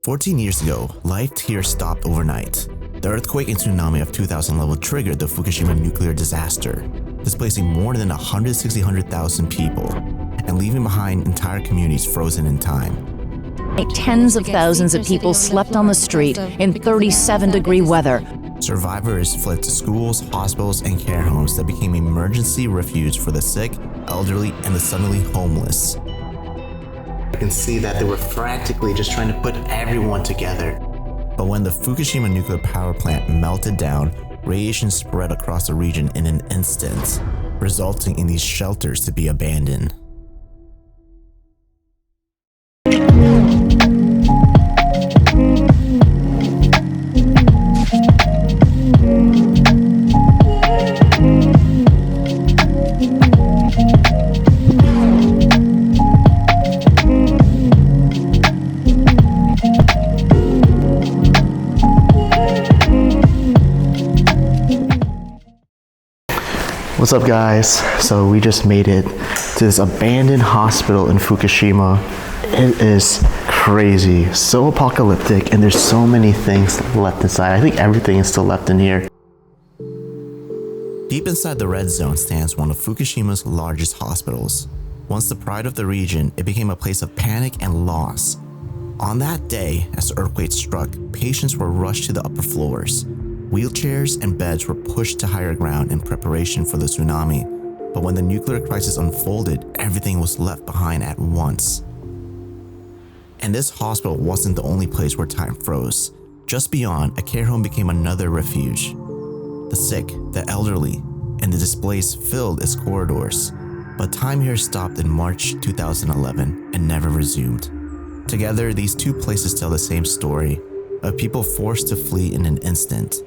14 years ago, life here stopped overnight. The earthquake and tsunami of 2000 level triggered the Fukushima nuclear disaster, displacing more than 160,000 people and leaving behind entire communities frozen in time. Tens of thousands of people slept on the street in 37-degree weather. Survivors fled to schools, hospitals, and care homes that became emergency refuge for the sick, elderly, and the suddenly homeless. I can see that they were frantically just trying to put everyone together. But when the Fukushima nuclear power plant melted down, radiation spread across the region in an instant, resulting in these shelters to be abandoned. What's up, guys? So we just made it to this abandoned hospital in Fukushima. It is crazy, so apocalyptic, and there's so many things left inside. I think everything is still left in here. Deep inside the red zone stands one of Fukushima's largest hospitals. Once the pride of the region, it became a place of panic and loss. On that day, as the earthquake struck, patients were rushed to the upper floors. Wheelchairs and beds were pushed to higher ground in preparation for the tsunami, but when the nuclear crisis unfolded, everything was left behind at once. And this hospital wasn't the only place where time froze. Just beyond, a care home became another refuge. The sick, the elderly, and the displaced filled its corridors, but time here stopped in March 2011 and never resumed. Together, these two places tell the same story of people forced to flee in an instant,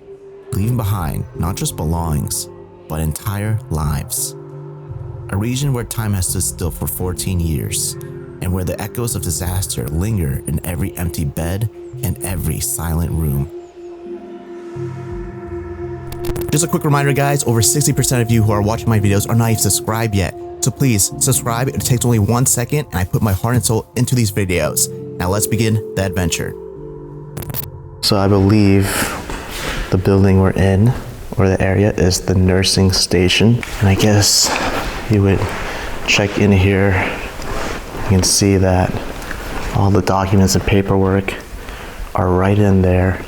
leaving behind not just belongings, but entire lives. A region where time has stood still for 14 years, and where the echoes of disaster linger in every empty bed and every silent room. Just a quick reminder, guys, over 60% of you who are watching my videos are not even subscribed yet. So please subscribe. It takes only 1 second, and I put my heart and soul into these videos. Now let's begin the adventure. So I believe the building we're in, or the area, is the nursing station. And I guess you would check in here. You can see that all the documents and paperwork are right in there.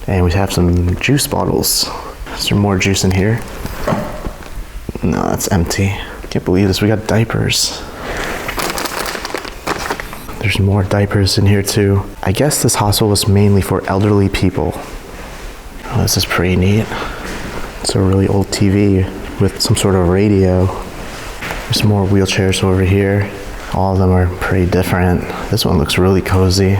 And we have some juice bottles. Is there more juice in here? No, that's empty. Can't believe this, we got diapers. There's more diapers in here too. I guess this hospital was mainly for elderly people. Oh, this is pretty neat. It's a really old TV with some sort of radio. There's more wheelchairs over here. All of them are pretty different. This one looks really cozy.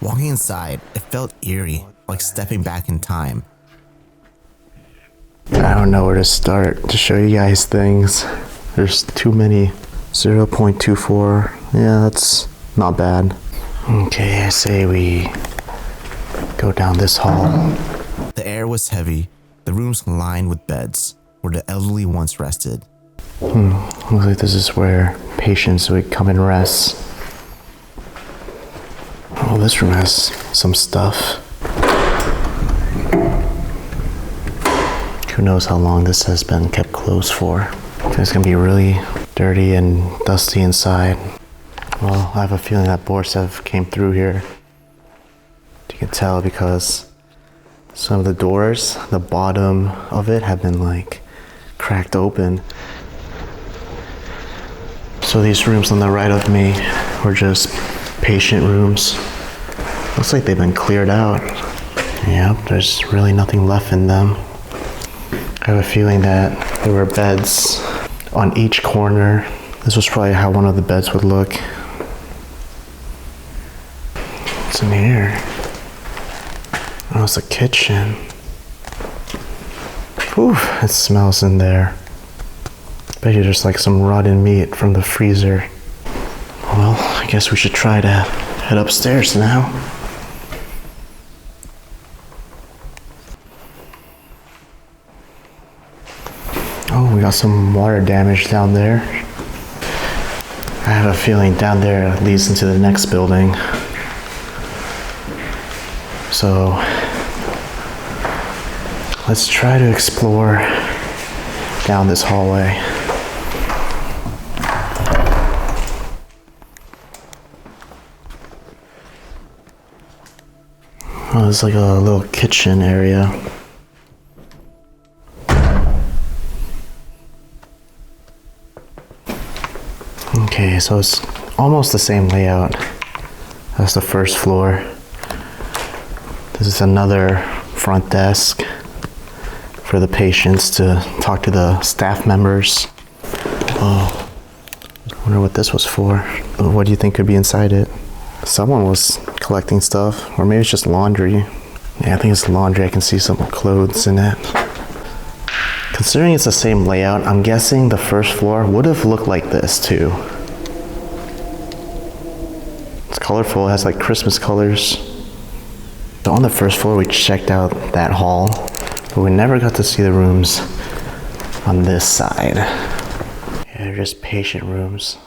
Walking inside, it felt eerie, like stepping back in time. I don't know where to start to show you guys things. There's too many. 0.24. Yeah, that's not bad. Okay, I say we go down this hall. The air was heavy, the rooms lined with beds where the elderly once rested. Looks like this is where patients would come and rest. Oh, this room has some stuff. Who knows how long this has been kept closed for. It's gonna be really dirty and dusty inside. Well, I have a feeling that Borsev came through here. You can tell because some of the doors, the bottom of it, have been like cracked open. So these rooms on the right of me were just patient rooms. Looks like they've been cleared out. Yep, there's really nothing left in them. I have a feeling that there were beds on each corner. This was probably how one of the beds would look. What's in here? Oh, it's a kitchen. Whew, it smells in there. Bet you there's like some rotten meat from the freezer. Well, I guess we should try to head upstairs now. Oh, we got some water damage down there. I have a feeling down there leads into the next building. So let's try to explore down this hallway. Oh, it's like a little kitchen area. Okay, so it's almost the same layout as the first floor. This is another front desk for the patients to talk to the staff members. Oh, I wonder what this was for. What do you think could be inside it? Someone was collecting stuff, or maybe it's just laundry. Yeah, I think it's laundry. I can see some clothes in it. Considering it's the same layout, I'm guessing the first floor would have looked like this too. It's colorful, it has like Christmas colors. So on the first floor, we checked out that hall, but we never got to see the rooms on this side. Yeah, they're just patient rooms.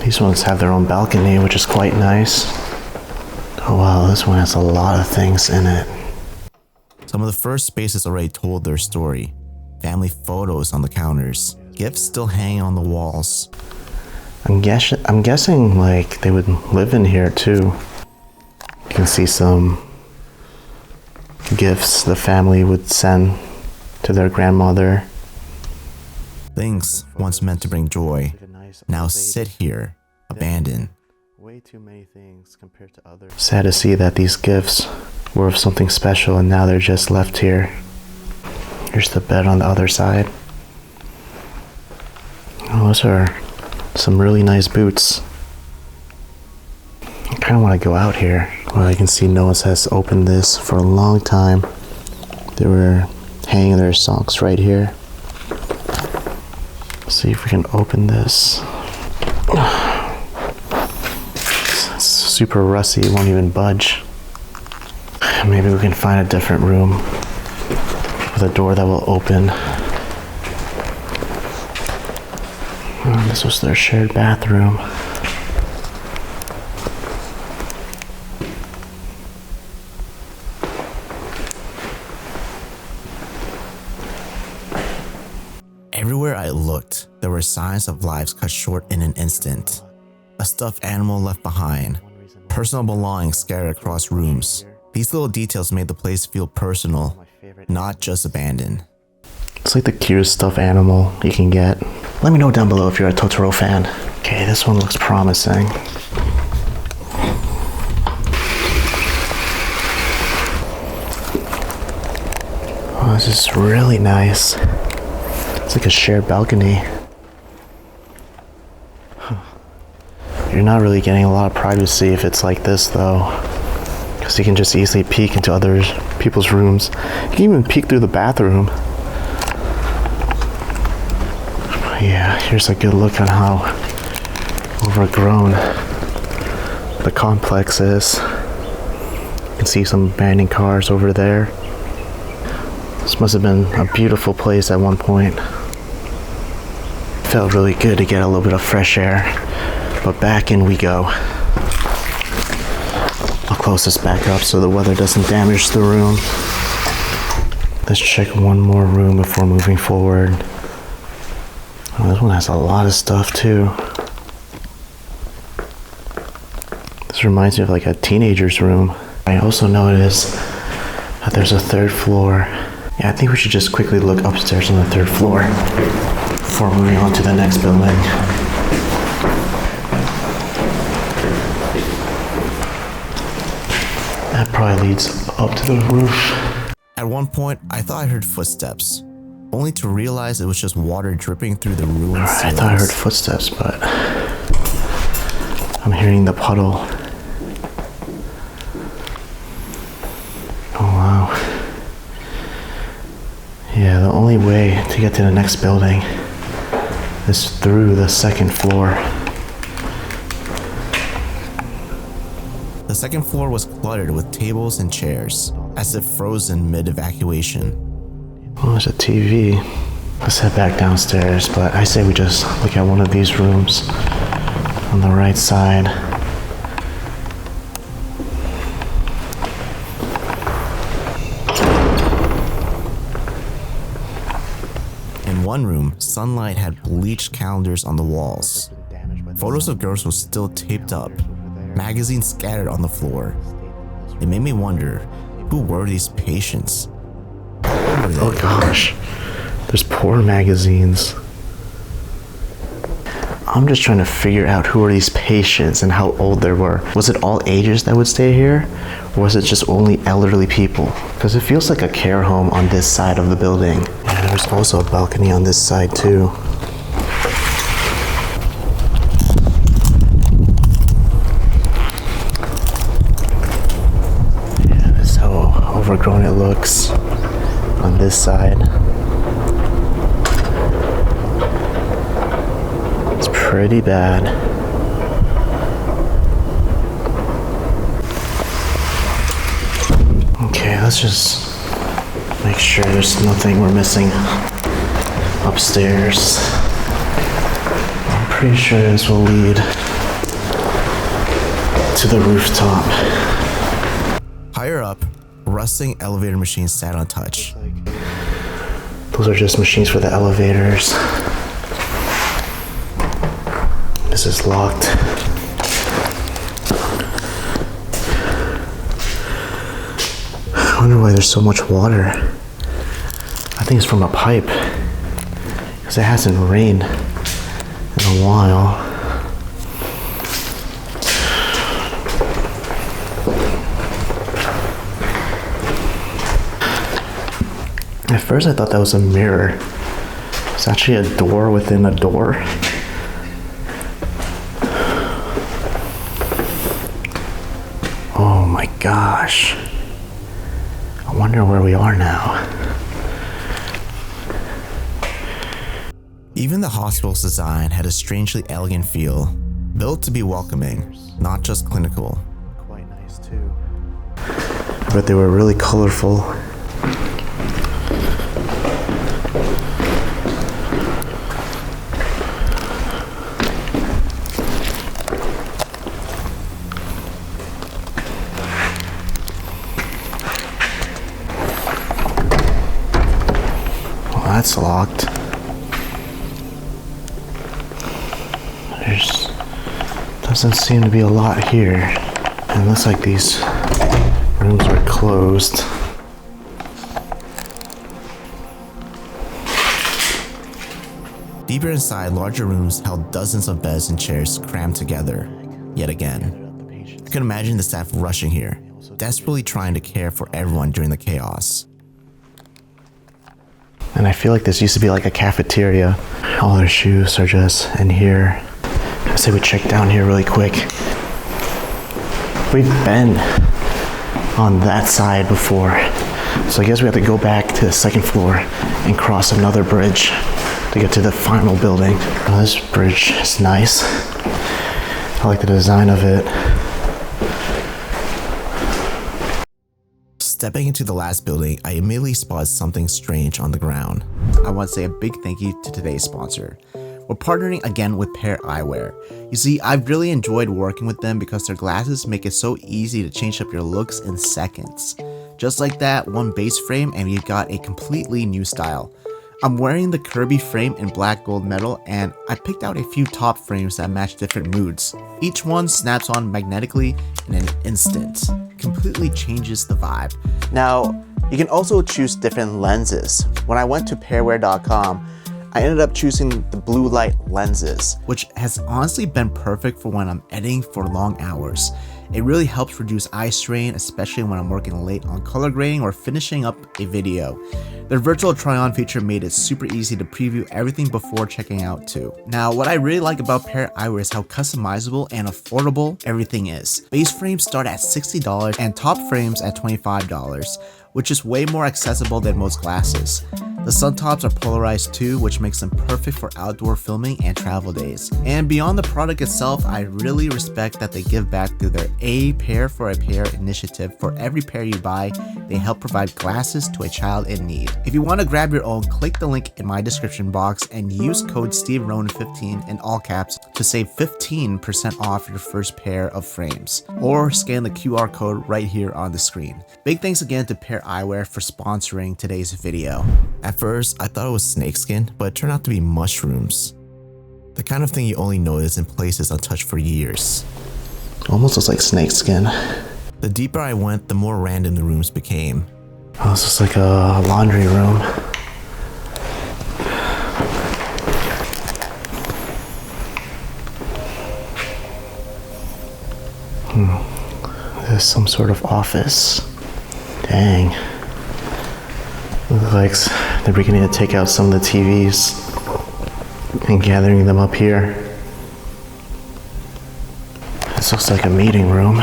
These ones have their own balcony, which is quite nice. Oh wow, this one has a lot of things in it. Some of the first spaces already told their story. Family photos on the counters, gifts still hanging on the walls. I'm guessing like they would live in here too. You can see some gifts the family would send to their grandmother. Things once meant to bring joy now sit here, abandoned. Way too many things compared to others. Sad to see that these gifts were of something special and now they're just left here. Here's the bed on the other side. Oh, those are some really nice boots. I kind of want to go out here. Well, I can see no one has opened this for a long time. They were hanging their socks right here. Let's see if we can open this. It's super rusty, it won't even budge. Maybe we can find a different room with a door that will open. Oh, this was their shared bathroom. Everywhere I looked, there were signs of lives cut short in an instant. A stuffed animal left behind, personal belongings scattered across rooms. These little details made the place feel personal, not just abandoned. It's like the cutest stuffed animal you can get. Let me know down below if you're a Totoro fan. Okay, this one looks promising. Oh, this is really nice. It's like a shared balcony. You're not really getting a lot of privacy if it's like this though, because you can just easily peek into other people's rooms. You can even peek through the bathroom. Yeah, here's a good look on how overgrown the complex is. You can see some abandoned cars over there. This must have been a beautiful place at one point. Felt really good to get a little bit of fresh air, but back in we go. I'll close this back up so the weather doesn't damage the room. Let's check one more room before moving forward. Oh, this one has a lot of stuff too. This reminds me of like a teenager's room. I also noticed that there's a third floor. Yeah, I think we should just quickly look upstairs on the third floor before moving on to the next building. That probably leads up to the roof. At one point, I thought I heard footsteps, only to realize it was just water dripping through the ruined ceilings. I thought I heard footsteps, but I'm hearing the puddle. Oh wow. Yeah, the only way to get to the next building is through the second floor. The second floor was cluttered with tables and chairs, as if frozen mid-evacuation. Oh, there's a TV. Let's head back downstairs, but I say we just look at one of these rooms on the right side. In one room, sunlight had bleached calendars on the walls. Photos of girls were still taped up, magazines scattered on the floor. It made me wonder, who were these patients? Oh gosh, there's porn magazines. I'm just trying to figure out who are these patients and how old they were. Was it all ages that would stay here? Or was it just only elderly people? Because it feels like a care home on this side of the building. And there's also a balcony on this side too. Yeah, this is how overgrown it looks on this side. It's pretty bad. Okay, let's just make sure there's nothing we're missing upstairs. I'm pretty sure this will lead to the rooftop. Higher up, rusting elevator machines sat untouched. Those are just machines for the elevators. This is locked. I wonder why there's so much water. I think it's from a pipe, because it hasn't rained in a while. At first I thought that was a mirror. It's actually a door within a door. Oh my gosh. I wonder where we are now. Even the hospital's design had a strangely elegant feel, built to be welcoming, not just clinical. Quite nice too. But they were really colorful. That's locked. There's doesn't seem to be a lot here. And it looks like these rooms are closed. Deeper inside, larger rooms held dozens of beds and chairs crammed together, yet again. I can imagine the staff rushing here, desperately trying to care for everyone during the chaos. And I feel like this used to be like a cafeteria. All their shoes are just in here. I say we check down here really quick. We've been on that side before. So I guess we have to go back to the second floor and cross another bridge to get to the final building. Oh, this bridge is nice. I like the design of it. Stepping into the last building, I immediately spotted something strange on the ground. I want to say a big thank you to today's sponsor. We're partnering again with Pair Eyewear. You see, I've really enjoyed working with them because their glasses make it so easy to change up your looks in seconds. Just like that, one base frame and you've got a completely new style. I'm wearing the Kirby frame in black gold metal, and I picked out a few top frames that match different moods. Each one snaps on magnetically in an instant. Completely changes the vibe. Now, you can also choose different lenses. When I went to pairwear.com, I ended up choosing the blue light lenses, which has honestly been perfect for when I'm editing for long hours. It really helps reduce eye strain, especially when I'm working late on color grading or finishing up a video. Their virtual try-on feature made it super easy to preview everything before checking out too. Now, what I really like about Pair Eyewear is how customizable and affordable everything is. Base frames start at $60 and top frames at $25, which is way more accessible than most glasses. The suntops are polarized too, which makes them perfect for outdoor filming and travel days. And beyond the product itself, I really respect that they give back through their A Pair for a Pair initiative. For every pair you buy, they help provide glasses to a child in need. If you want to grab your own, click the link in my description box and use code SteveRonin15 in all caps to save 15% off your first pair of frames, or scan the QR code right here on the screen. Big thanks again to Pair Eyewear for sponsoring today's video. At first, I thought it was snakeskin, but it turned out to be mushrooms. The kind of thing you only notice in places untouched for years. Almost looks like snakeskin. The deeper I went, the more random the rooms became. Oh, this is like a laundry room. There's some sort of office. Dang. Looks like they're beginning to take out some of the TVs and gathering them up here. This looks like a meeting room.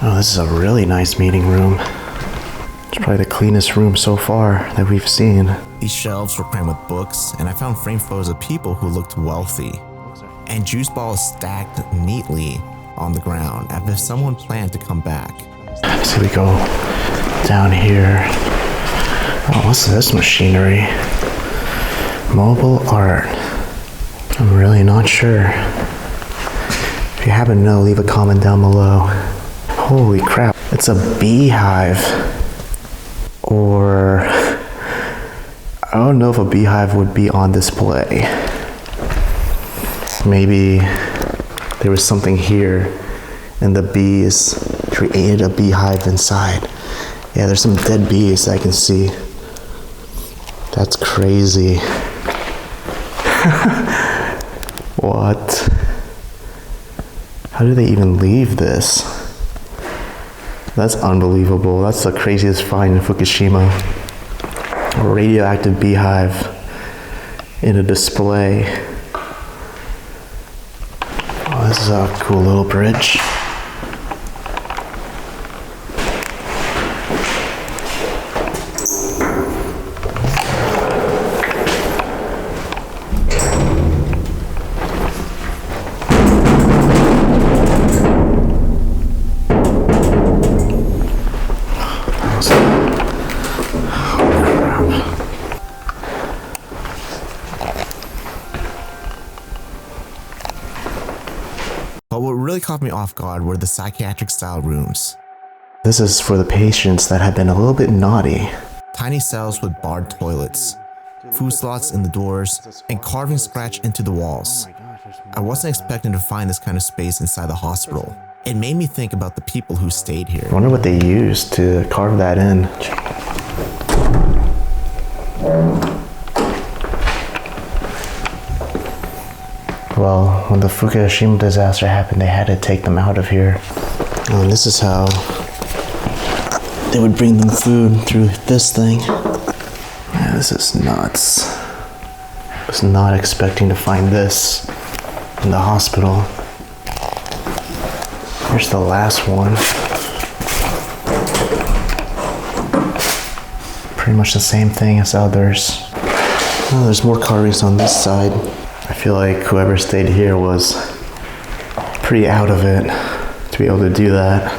Oh, this is a really nice meeting room. It's probably the cleanest room so far that we've seen. These shelves were crammed with books, and I found framed photos of people who looked wealthy. And juice bottles stacked neatly on the ground, as if someone planned to come back. So we go down here. Oh, what's this machinery? Mobile art. I'm really not sure. If you happen to know, leave a comment down below. Holy crap, it's a beehive. Or I don't know if a beehive would be on display. Maybe there was something here and the bees created a beehive inside. Yeah, there's some dead bees I can see. That's crazy. What? How do they even leave this? That's unbelievable. That's the craziest find in Fukushima. A radioactive beehive in a display. Oh, this is a cool little bridge. But what really caught me off guard were the psychiatric style rooms. This is for the patients that have been a little bit naughty. Tiny cells with barred toilets, food slots in the doors, and carvings scratched into the walls. I wasn't expecting to find this kind of space inside the hospital. It made me think about the people who stayed here. I wonder what they used to carve that in. Well, when the Fukushima disaster happened, they had to take them out of here. And this is how they would bring them food through this thing. Yeah, this is nuts. I was not expecting to find this in the hospital. Here's the last one. Pretty much the same thing as others. Oh, there's more carvings on this side. I feel like whoever stayed here was pretty out of it to be able to do that.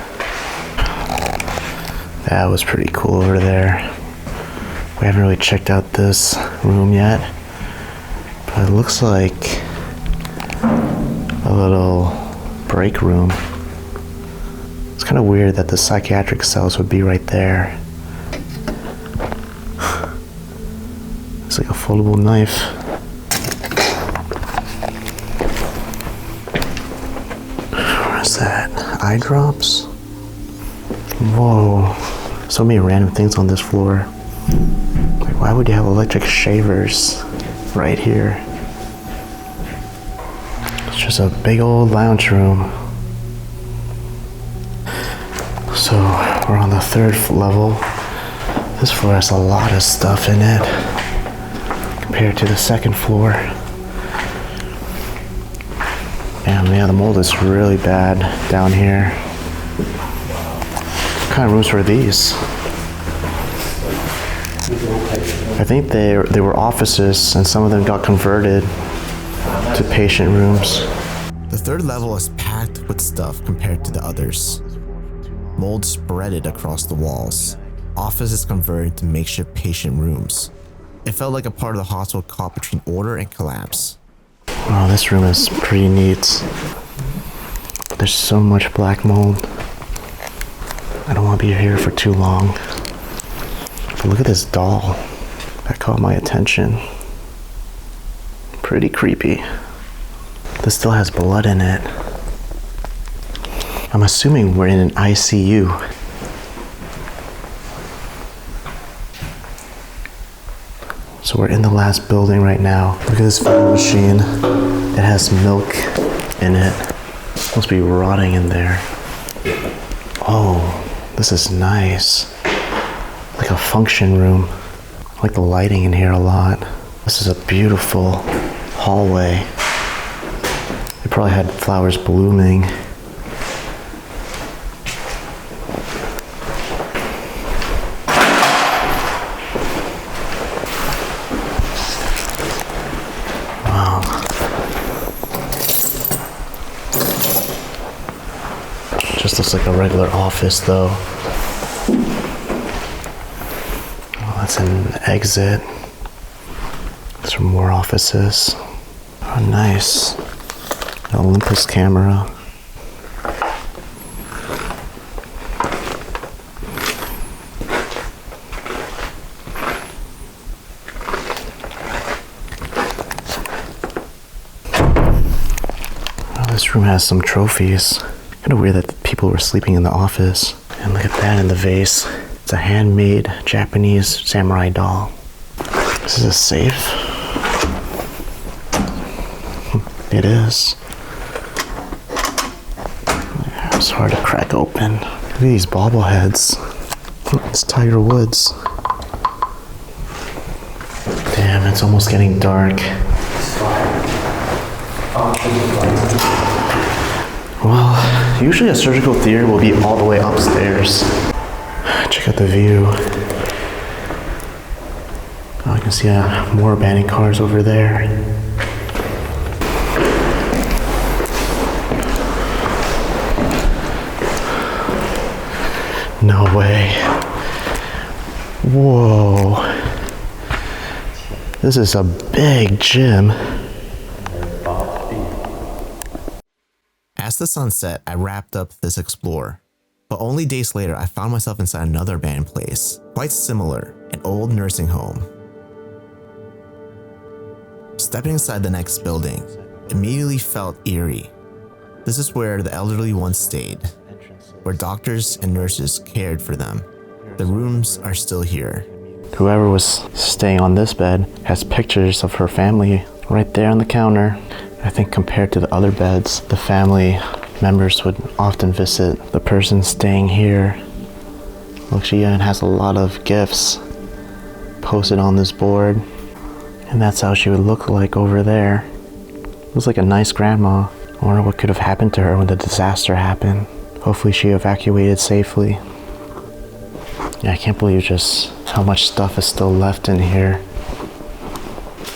That was pretty cool over there. We haven't really checked out this room yet, but it looks like a little break room. It's kind of weird that the psychiatric cells would be right there. It's like a foldable knife. What's that? Eye drops? Whoa. So many random things on this floor. Like, why would you have electric shavers right here? It's just a big old lounge room. So So we're on the 3rd level. This floor has a lot of stuff in it compared to the 2nd floor. And yeah, the mold is really bad down here. What kind of rooms were these? I think they were offices, and some of them got converted to patient rooms. The 3rd level is packed with stuff compared to the others. Mold spreaded across the walls. Offices converted to makeshift patient rooms. It felt like a part of the hospital caught between order and collapse. Wow, this room is pretty neat. There's so much black mold. I don't want to be here for too long. But look at this doll. That caught my attention. Pretty creepy. This still has blood in it. I'm assuming we're in an ICU. So we're in the last building right now. Look at this vending machine. It has milk in it. It must be rotting in there. Oh, this is nice. Like a function room. I like the lighting in here a lot. This is a beautiful hallway. They probably had flowers blooming. Just looks like a regular office though. Oh, that's an exit. There's some more offices. Oh, nice. An Olympus camera. Oh, this room has some trophies. Kind of weird that people were sleeping in the office. And look at that in the vase. It's a handmade Japanese samurai doll. This is a safe. It is. It's hard to crack open. Look at these bobbleheads. It's Tiger Woods. Damn, it's almost getting dark. Well, usually a surgical theater will be all the way upstairs. Check out the view. Oh, I can see more abandoned cars over there. No way. Whoa. This is a big gym. As the sun set, I wrapped up this explore. But only days later, I found myself inside another abandoned place, quite similar, an old nursing home. Stepping inside the next building, immediately felt eerie. This is where the elderly once stayed, where doctors and nurses cared for them. The rooms are still here. Whoever was staying on this bed has pictures of her family right there on the counter. I think compared to the other beds, the family members would often visit the person staying here. Look, she even has a lot of gifts posted on this board. And that's how she would look like over there. Looks like a nice grandma. I wonder what could have happened to her when the disaster happened. Hopefully she evacuated safely. Yeah, I can't believe just how much stuff is still left in here.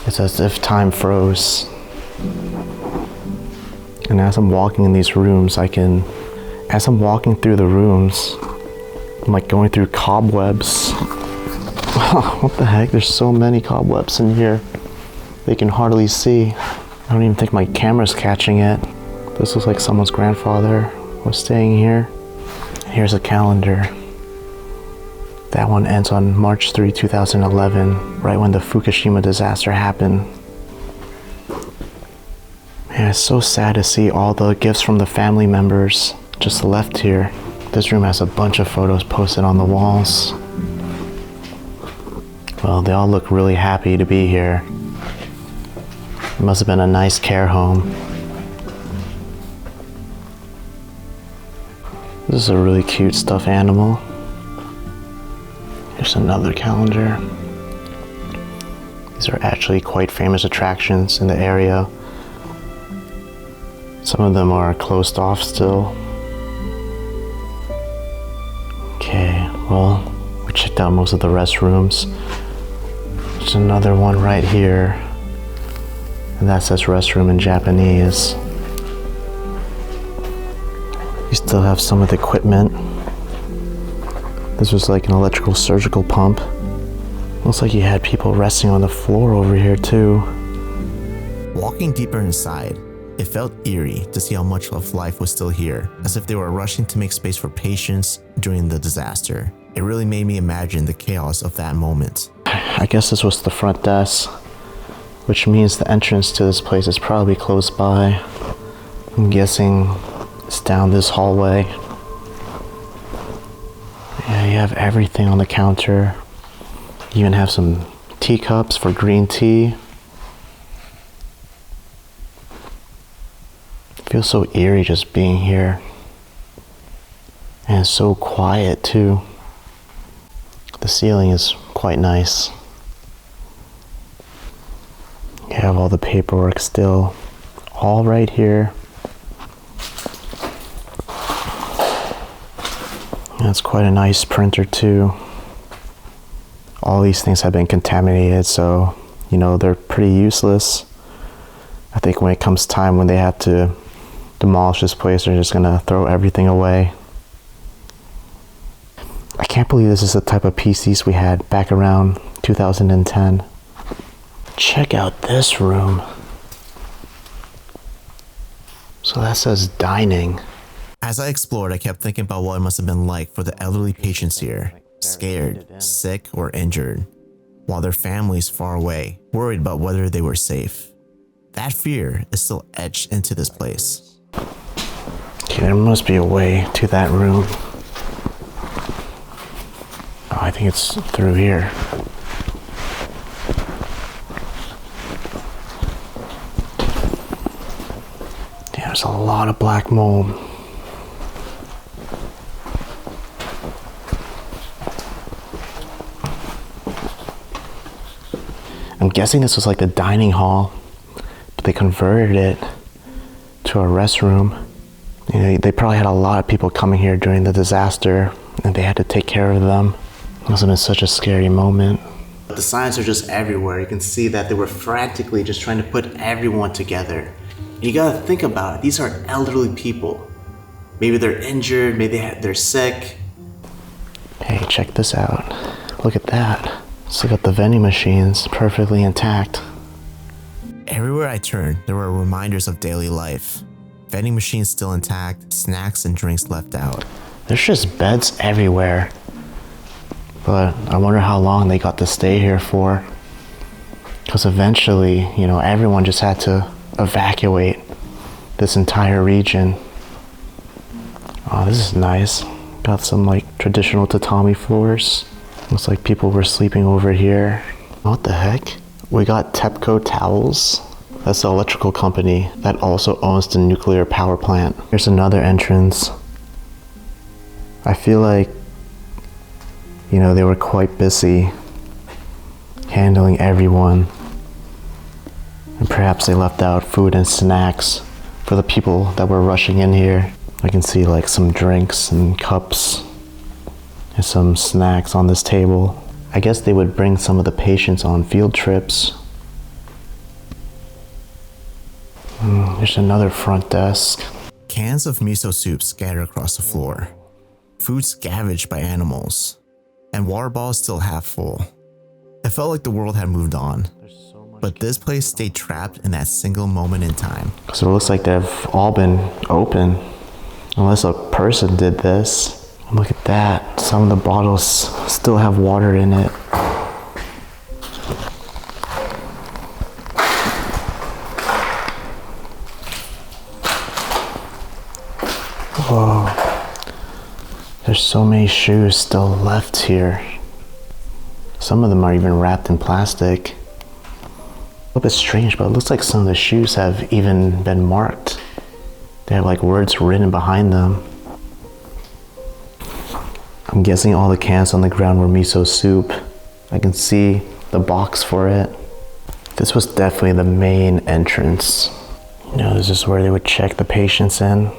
It's as if time froze. And as I'm walking in these rooms, as I'm walking through the rooms, I'm like going through cobwebs. What the heck? There's so many cobwebs in here. They can hardly see. I don't even think my camera's catching it. This looks like someone's grandfather was staying here. Here's a calendar. That one ends on March 3, 2011, right when the Fukushima disaster happened. Man, it's so sad to see all the gifts from the family members just left here. This room has a bunch of photos posted on the walls. Well, they all look really happy to be here. It must have been a nice care home. This This is a really cute stuffed animal. Here's another calendar. These are actually quite famous attractions in the area. Some of them are closed off still. Okay, well, we checked out most of the restrooms. There's another one right here, and that says restroom in Japanese. You still have some of the equipment. This was like an electrical surgical pump. Looks like you had people resting on the floor over here too. Walking deeper inside, it felt eerie to see how much of life was still here, as if they were rushing to make space for patients during the disaster. It really made me imagine the chaos of that moment. I guess this was the front desk, which means the entrance to this place is probably close by. I'm guessing it's down this hallway. Yeah, you have everything on the counter. You even have some teacups for green tea. It feels so eerie just being here. And it's so quiet too. The ceiling is quite nice. You have all the paperwork still, all right here. That's quite a nice printer too. All these things have been contaminated, so you know they're pretty useless. I think when it comes time when they have to demolish this place, they're just gonna throw everything away. I can't believe this is the type of PCs we had back around 2010. Check out this room. So that says dining. As I explored, I kept thinking about what it must have been like for the elderly patients here, scared, sick, or injured, while their families far away, worried about whether they were safe. That fear is still etched into this place. Okay, there must be a way to that room. Oh, I think it's through here. Damn, there's a lot of black mold. I'm guessing this was like the dining hall, but they converted it to a restroom. You know, they probably had a lot of people coming here during the disaster, and they had to take care of them. It must have been such a scary moment. The signs are just everywhere. You can see that they were frantically just trying to put everyone together. And you gotta think about it. These are elderly people. Maybe they're injured, maybe they're sick. Hey, check this out. Look at that. Still got the vending machines perfectly intact. Everywhere I turned, there were reminders of daily life. Vending machines still intact, snacks and drinks left out. There's just beds everywhere. But I wonder how long they got to stay here for. Because eventually, you know, everyone just had to evacuate this entire region. Oh, this is nice. Got some like traditional tatami floors. Looks like people were sleeping over here. What the heck? We got TEPCO towels. That's the electrical company that also owns the nuclear power plant. Here's another entrance. I feel like, you know, they were quite busy handling everyone. And perhaps they left out food and snacks for the people that were rushing in here. I can see like some drinks and cups and some snacks on this table. I guess they would bring some of the patients on field trips. There's another front desk. Cans of miso soup scattered across the floor. Food scavenged by animals. And water bottles still half full. It felt like the world had moved on. But this place stayed trapped in that single moment in time. So it looks like they've all been open. Unless a person did this. Look at that. Some of the bottles still have water in it. Whoa. There's so many shoes still left here. Some of them are even wrapped in plastic. A little bit strange, but it looks like some of the shoes have even been marked. They have like words written behind them. I'm guessing all the cans on the ground were miso soup. I can see the box for it. This was definitely the main entrance. You know, this is where they would check the patients in.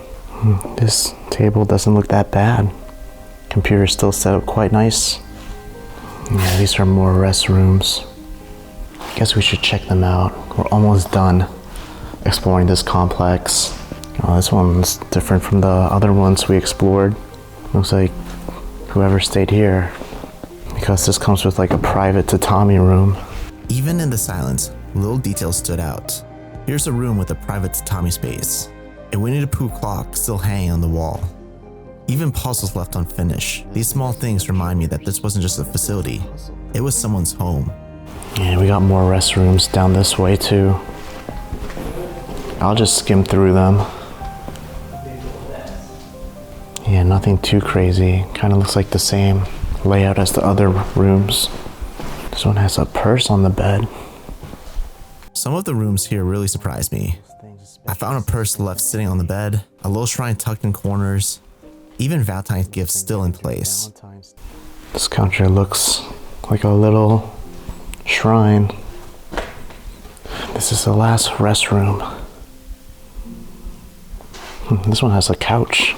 This table doesn't look that bad. Computer's still set up quite nice. Yeah, these are more restrooms. I guess we should check them out. We're almost done exploring this complex. Oh, this one's different from the other ones we explored. Looks like whoever stayed here, because this comes with like a private tatami room. Even in the silence, little details stood out. Here's a room with a private tatami space. A Winnie the Pooh clock still hanging on the wall. Even puzzles left unfinished. These small things remind me that this wasn't just a facility. It was someone's home. Yeah, we got more restrooms down this way too. I'll just skim through them. Yeah, nothing too crazy. Kind of looks like the same layout as the other rooms. This one has a purse on the bed. Some of the rooms here really surprised me. I found a purse left sitting on the bed, a little shrine tucked in corners, even Valentine's gifts still in place. This counter looks like a little shrine. This is the last restroom. This one has a couch.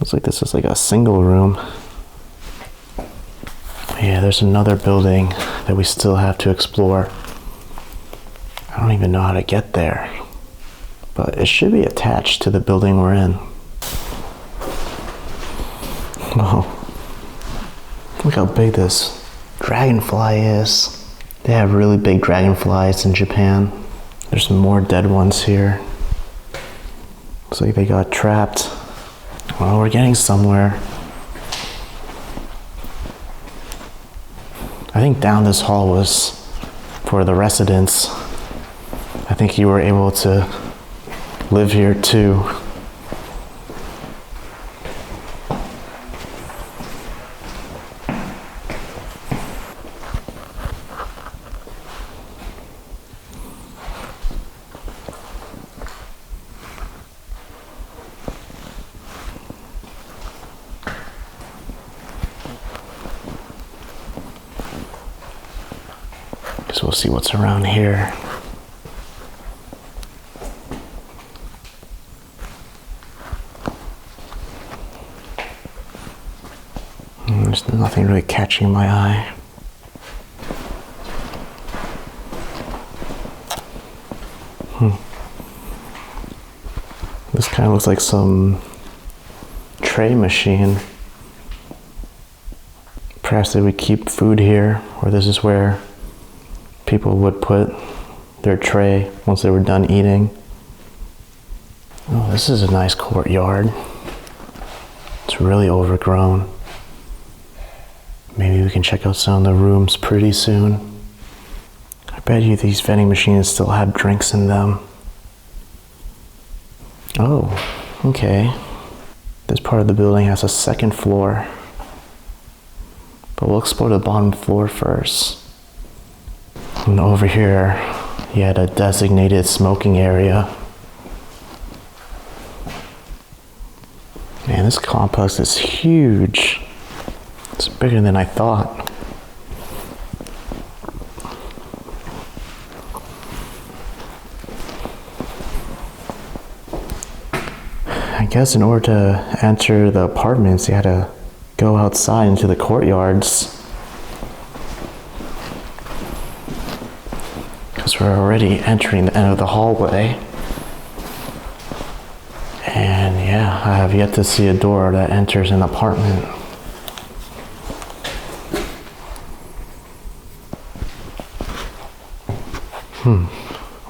Looks like this is like a single room. Yeah, there's another building that we still have to explore. I don't even know how to get there, but it should be attached to the building we're in. Oh, look how big this dragonfly is. They have really big dragonflies in Japan. There's some more dead ones here. Looks like they got trapped. Well, we're getting somewhere. I think down this hall was for the residents. I think you were able to live here too. Guess we'll see what's around here. There's nothing really catching my eye. This kind of looks like some tray machine. Perhaps they would keep food here, or this is where people would put their tray once they were done eating. Oh, this is a nice courtyard. It's really overgrown. Maybe we can check out some of the rooms pretty soon. I bet you these vending machines still have drinks in them. Oh, okay. This part of the building has a second floor. But we'll explore the bottom floor first. And over here, you had a designated smoking area. Man, this complex is huge. It's bigger than I thought. I guess in order to enter the apartments, you had to go outside into the courtyards. Because we're already entering the end of the hallway. And yeah, I have yet to see a door that enters an apartment.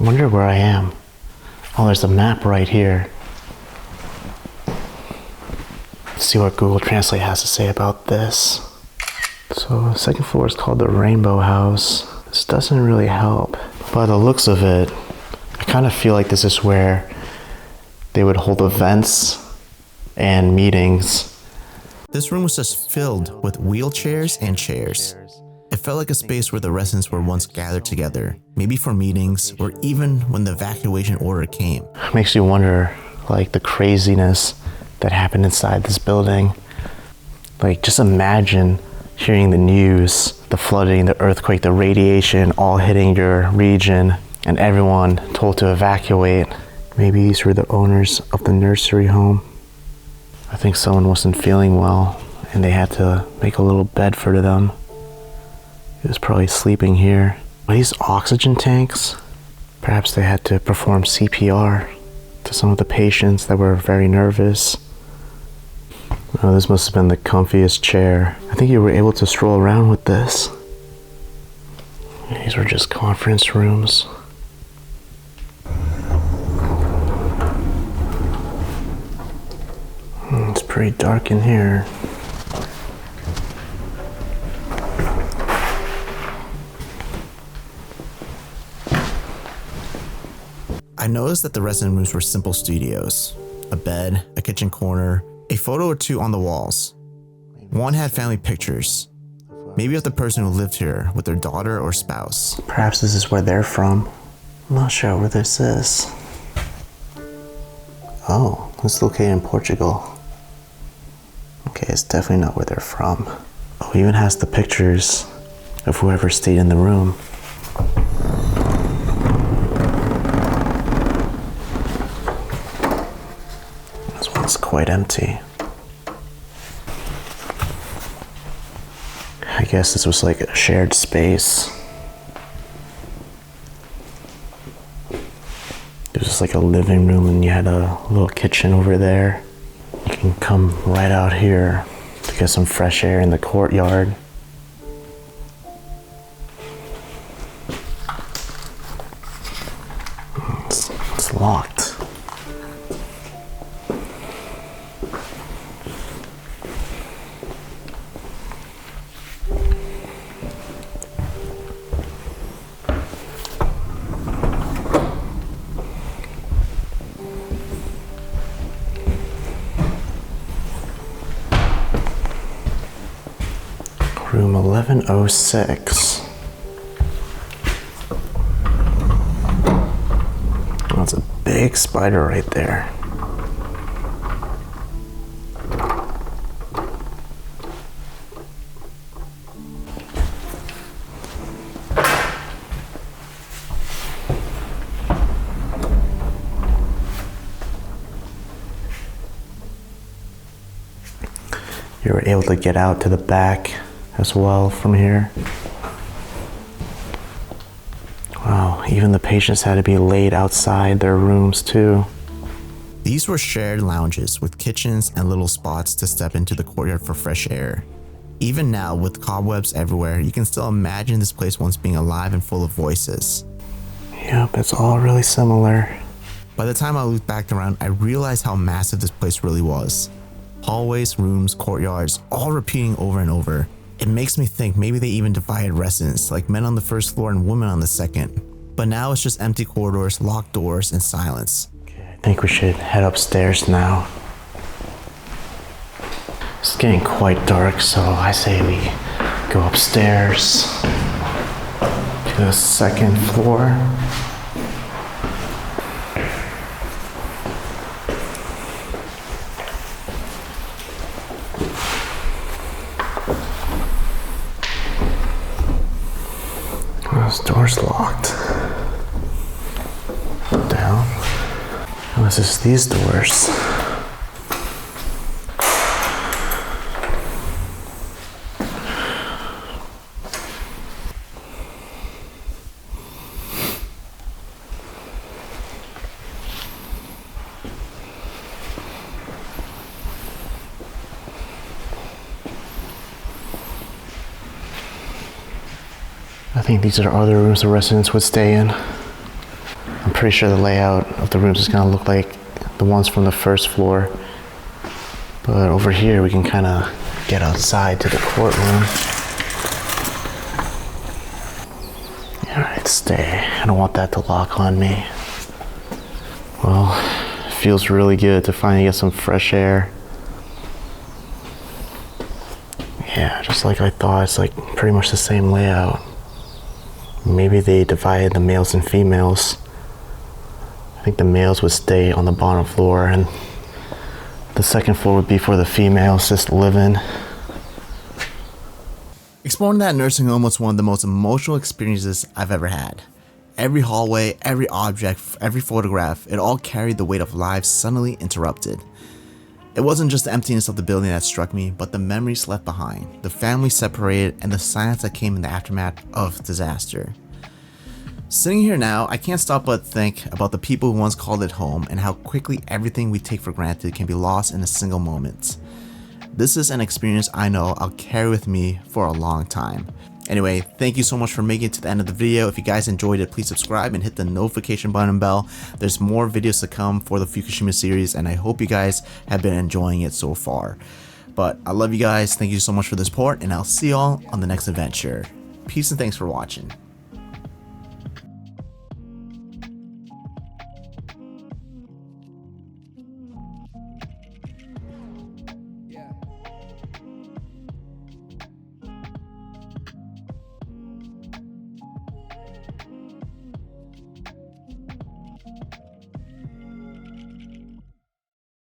I wonder where I am. Oh, there's a map right here. Let's see what Google Translate has to say about this. So the second floor is called the Rainbow House. This doesn't really help. By the looks of it, I kind of feel like this is where they would hold events and meetings. This room was just filled with wheelchairs and chairs. It felt like a space where the residents were once gathered together, maybe for meetings or even when the evacuation order came. It makes you wonder, like, the craziness that happened inside this building. Like, just imagine hearing the news, the flooding, the earthquake, the radiation all hitting your region, and everyone told to evacuate. Maybe these were the owners of the nursery home. I think someone wasn't feeling well and they had to make a little bed for them. He was probably sleeping here. Are these oxygen tanks? Perhaps they had to perform CPR to some of the patients that were very nervous. Oh, this must have been the comfiest chair. I think you were able to stroll around with this. These were just conference rooms. It's pretty dark in here. I noticed that the resident rooms were simple studios. A bed, a kitchen corner, a photo or two on the walls. One had family pictures, maybe of the person who lived here with their daughter or spouse. Perhaps this is where they're from. I'm not sure where this is. Oh, it's located in Portugal. Okay, it's definitely not where they're from. Oh, it even has the pictures of whoever stayed in the room. This one's quite empty. I guess this was like a shared space. It was just like a living room and you had a little kitchen over there. You can come right out here to get some fresh air in the courtyard. It's locked. Room 1106. Oh, that's a big spider right there. You were able to get out to the back as well from here. Wow, even the patients had to be laid outside their rooms too. These were shared lounges with kitchens and little spots to step into the courtyard for fresh air. Even now, with cobwebs everywhere, you can still imagine this place once being alive and full of voices. Yep, it's all really similar. By the time I looked back around, I realized how massive this place really was. Hallways, rooms, courtyards, all repeating over and over. It makes me think maybe they even divided residents, like men on the first floor and women on the second. But now it's just empty corridors, locked doors, and silence. Okay, I think we should head upstairs now. It's getting quite dark, so I say we go upstairs to the second floor. This door's locked. Down. Unless it's these doors. I think these are other rooms the residents would stay in. I'm pretty sure the layout of the rooms is gonna look like the ones from the first floor. But over here we can kind of get outside to the courtroom. Alright, stay. I don't want that to lock on me. Well, it feels really good to finally get some fresh air. Yeah, just like I thought, it's like pretty much the same layout. Maybe they divided the males and females. I think the males would stay on the bottom floor and The second floor would be for the females just to live in. Exploring that nursing home was one of the most emotional experiences I've ever had. Every hallway, every object, every photograph, it all carried the weight of lives suddenly interrupted. It wasn't just the emptiness of the building that struck me, but the memories left behind, the families separated, and the silence that came in the aftermath of disaster. Sitting here now, I can't stop but think about the people who once called it home and how quickly everything we take for granted can be lost in a single moment. This is an experience I know I'll carry with me for a long time. Anyway, thank you so much for making it to the end of the video. If you guys enjoyed it, please subscribe and hit the notification button and bell. There's more videos to come for the Fukushima series, and I hope you guys have been enjoying it so far. But I love you guys. Thank you so much for the support, and I'll see y'all on the next adventure. Peace and thanks for watching.